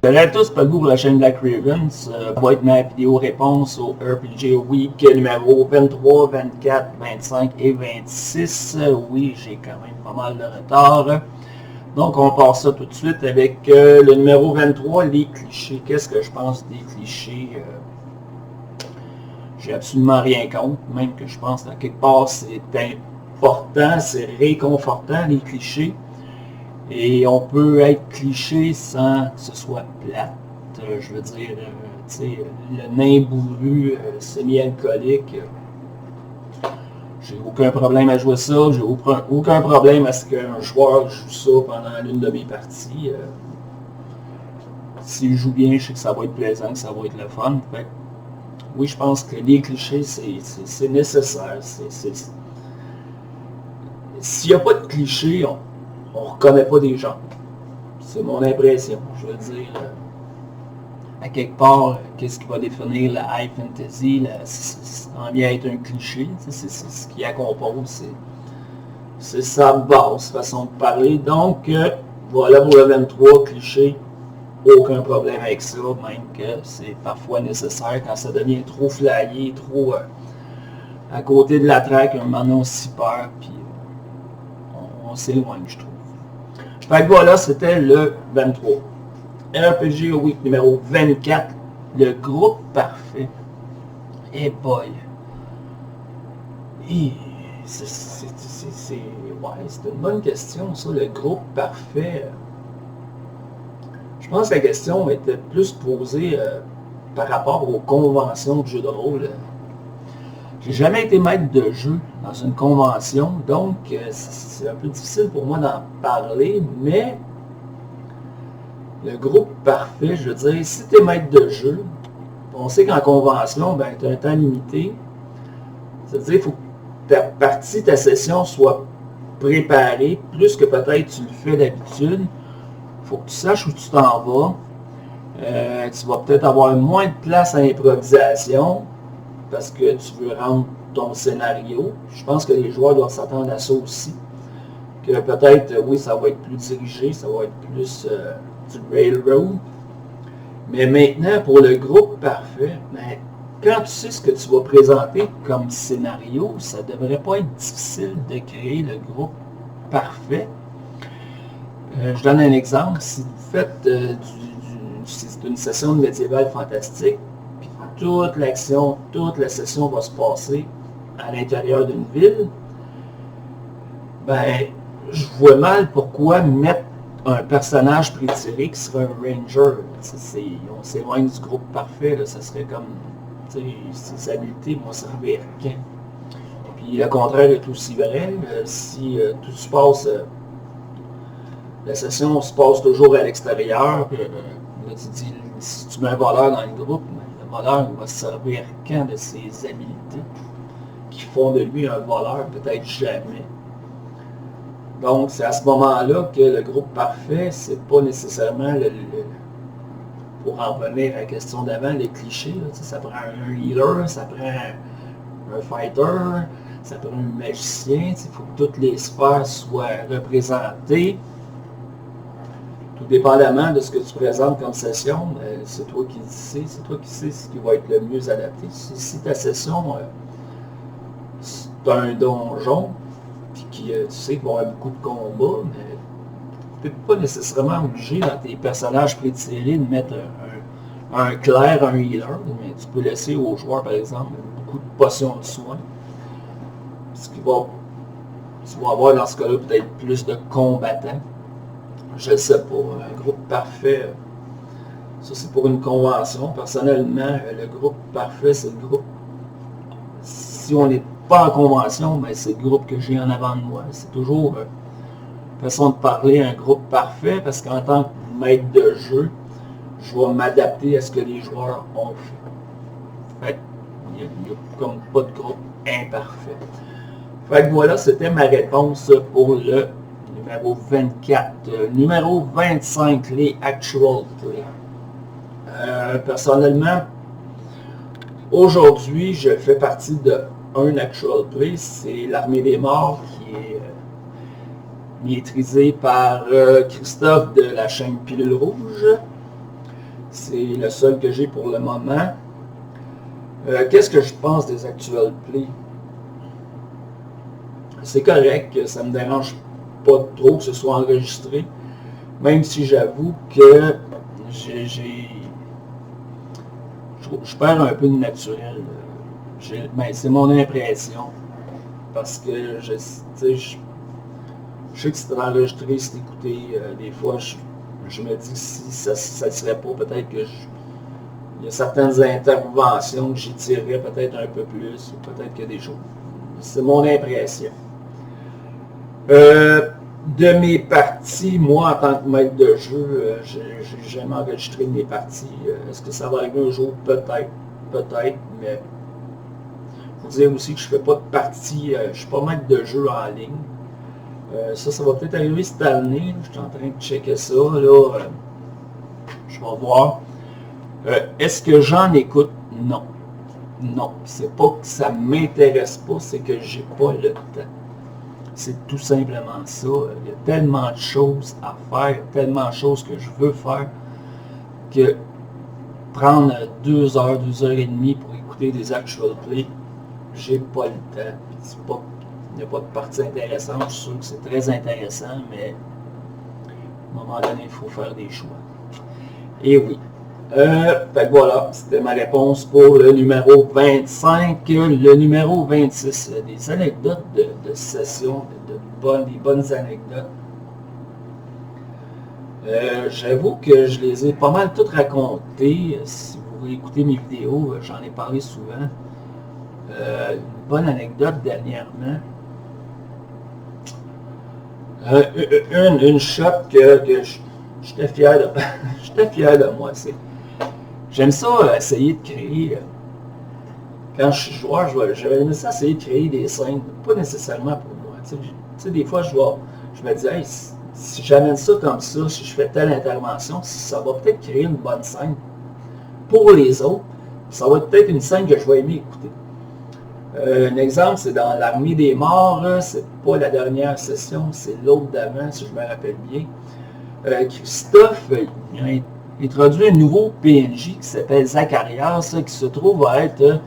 Salut à tous, Pagou pour la chaîne Black Ravens. Ça va être ma vidéo réponse au RPG Week numéro 23, 24, 25 et 26. Oui, j'ai quand même pas mal de retard. Donc on part ça tout de suite avec le numéro 23, les clichés. Qu'est-ce que je pense des clichés? J'ai absolument rien contre, même que je pense qu'à quelque part c'est important, c'est réconfortant les clichés. Et on peut être cliché sans que ce soit plate. Je veux dire, tu sais, le nain bourru, semi-alcoolique. J'ai aucun problème à jouer ça. J'ai aucun problème à ce qu'un joueur joue ça pendant l'une de mes parties. S'il joue bien, je sais que ça va être plaisant, que ça va être le fun. Fait, oui, je pense que les clichés, c'est nécessaire. S'il n'y a pas de clichés, on ne reconnaît pas des gens. C'est mon impression. Je veux dire, à quelque part, qu'est-ce qui va définir la high fantasy? Ça en vient être un cliché. C'est ce qui la compose. C'est sa base, façon de parler. Donc, voilà pour le 23, cliché. Aucun problème avec ça, même que c'est parfois nécessaire quand ça devient trop flyé, trop à côté de la traque, un moment on s'y perd, puis on s'éloigne, je trouve. Fait que voilà, c'était le 23. RPG Week numéro 24, le groupe parfait. Et boy. C'est une bonne question, ça, le groupe parfait. Je pense que la question était plus posée par rapport aux conventions de jeux de rôle. J'ai jamais été maître de jeu dans une convention, donc c'est un peu difficile pour moi d'en parler, mais le groupe parfait, je veux dire, si tu es maître de jeu, on sait qu'en convention, ben, tu as un temps limité. C'est-à-dire qu'il faut que ta partie, ta session soit préparée, plus que peut-être tu le fais d'habitude. Il faut que tu saches où tu t'en vas. Tu vas peut-être avoir moins de place à l'improvisation, parce que tu veux rendre ton scénario. Je pense que les joueurs doivent s'attendre à ça aussi. Que peut-être, oui, ça va être plus dirigé, ça va être plus du railroad. Mais maintenant, pour le groupe parfait, ben, quand tu sais ce que tu vas présenter comme scénario, ça ne devrait pas être difficile de créer le groupe parfait. Je donne un exemple. Si vous faites c'est une session de médiéval fantastique, toute l'action, toute la session va se passer à l'intérieur d'une ville, ben, je vois mal pourquoi mettre un personnage prétiré qui serait un ranger. On s'éloigne du groupe parfait, là, ça serait comme, ses habiletés vont servir à rien. Puis le contraire est aussi vrai. Si tout se passe, la session se passe toujours à l'extérieur, là, tu dis, si tu mets un voleur dans le groupe, le voleur va se servir quand de ses habiletés qui font de lui un voleur, peut-être jamais. Donc c'est à ce moment-là que le groupe parfait, c'est pas nécessairement pour en revenir à la question d'avant, les clichés, là, ça prend un healer, ça prend un fighter, ça prend un magicien, il faut que toutes les sphères soient représentées. Tout dépendamment de ce que tu présentes comme session, c'est toi qui sais, ce qui va être le mieux adapté. Si ta session, c'est un donjon, puis tu sais qu'il va y avoir beaucoup de combats, mais tu n'es pas nécessairement obligé dans tes personnages prétirés de mettre un clerc, un healer, mais tu peux laisser aux joueurs, par exemple, beaucoup de potions de soins. Ce qui va, tu vas avoir dans ce cas-là peut-être plus de combattants. Je ne sais pas, un groupe parfait, ça c'est pour une convention. Personnellement, le groupe parfait, c'est le groupe, si on n'est pas en convention, ben, c'est le groupe que j'ai en avant de moi. C'est toujours une façon de parler, un groupe parfait, parce qu'en tant que maître de jeu, je vais m'adapter à ce que les joueurs ont fait. Fait il n'y a comme pas de groupe imparfait. Fait que voilà, c'était ma réponse pour le numéro 24. Numéro 25, les actual play. Personnellement, aujourd'hui, je fais partie de un actual play, c'est l'Armée des Morts, qui est maîtrisé par Christophe de la chaîne Pilule Rouge. C'est le seul que j'ai pour le moment. Qu'est-ce que je pense des actual plays? C'est correct, ça ne me dérange pas trop que ce soit enregistré, même si j'avoue que je perds un peu de naturel. C'est mon impression, parce que je sais que c'est enregistré, c'est écouté. Des fois, je me dis que si ça ne serait pas, peut-être que il y a certaines interventions que j'y tirerais peut-être un peu plus, ou peut-être qu'il y a des choses. C'est mon impression. De mes parties, moi, en tant que maître de jeu, j'ai jamais enregistré mes parties. Est-ce que ça va arriver un jour? Peut-être, mais il faut dire aussi que je ne fais pas de partie, je ne suis pas maître de jeu en ligne. Ça va peut-être arriver cette année. Je suis en train de checker ça, là. Je vais voir. Est-ce que j'en écoute? Non. Non. C'est pas que ça ne m'intéresse pas, c'est que j'ai pas le temps. C'est tout simplement ça. Il y a tellement de choses à faire, tellement de choses que je veux faire, que prendre 2 heures, 2 heures et demie pour écouter des actual plays, j'ai pas le temps. Il n'y a pas de partie intéressante. Je suis sûr que c'est très intéressant, mais à un moment donné, il faut faire des choix. Et oui. Fait que voilà, c'était ma réponse pour le numéro 25. Le numéro 26, des anecdotes de session, des bonnes anecdotes. J'avoue que je les ai pas mal toutes racontées. Si vous réécoutez mes vidéos, j'en ai parlé souvent. Une bonne anecdote dernièrement. Une shot que j'étais fier de j'étais fier de moi. J'aime ça essayer de créer. Quand je suis joueur, j'aime ça essayer de créer des scènes, pas nécessairement pour moi. Tu sais, des fois, je me dis, hey, si j'amène ça comme ça, si je fais telle intervention, ça va peut-être créer une bonne scène. Pour les autres, ça va être peut-être une scène que je vais aimer écouter. Un exemple, c'est dans l'Armée des Morts, c'est pas la dernière session, c'est l'autre d'avant, si je me rappelle bien. Christophe, il a introduit un nouveau PNJ qui s'appelle Zacharias, qui se trouve à être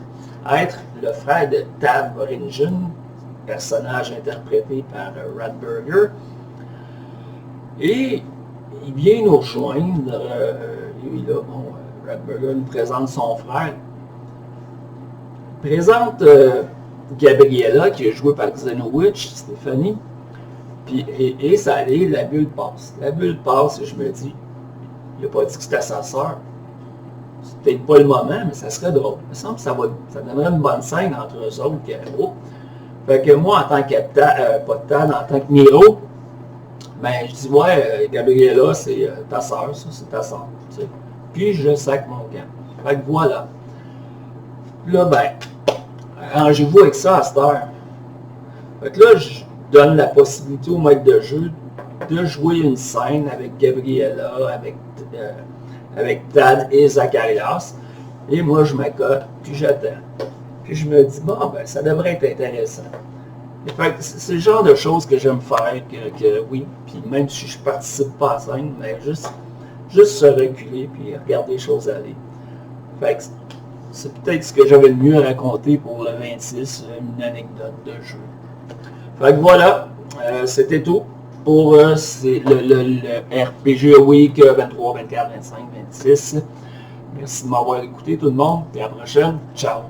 le frère de Tad Boringen, personnage interprété par Ratburger. Et il vient nous rejoindre, lui là, Ratburger nous présente son frère. Il présente Gabriella, qui est jouée par Xenowitch, Stéphanie. Puis, et ça allait, la bulle passe. La bulle passe et je me dis, il n'a pas dit que c'était sa sœur. C'est peut-être pas le moment, mais ça serait drôle. Il me semble que ça donnerait une bonne scène entre eux autres et Nero. Fait que moi, en tant que pas de Tad, en tant que Nero, ben je dis, ouais, Gabriella, c'est ta sœur, ça, c'est ta sœur. Tu sais. Puis je sac mon camp. Fait que voilà. Là, ben, arrangez-vous avec ça à cette heure. Fait que là, je donne la possibilité au maître de jeu de jouer une scène avec Gabriella, avec Tad et Zacharias. Et moi, je m'accote, puis j'attends. Puis je me dis, bon, ben, ça devrait être intéressant. Et fait que c'est le genre de choses que j'aime faire, que oui, puis même si je ne participe pas à la scène, mais juste se reculer, puis regarder les choses aller. Fait que c'est peut-être ce que j'avais le mieux à raconter pour le 26, une anecdote de jeu. Fait que voilà, c'était tout pour le RPG Week 23, 24, 25, 26. Merci de m'avoir écouté tout le monde, et à la prochaine. Ciao!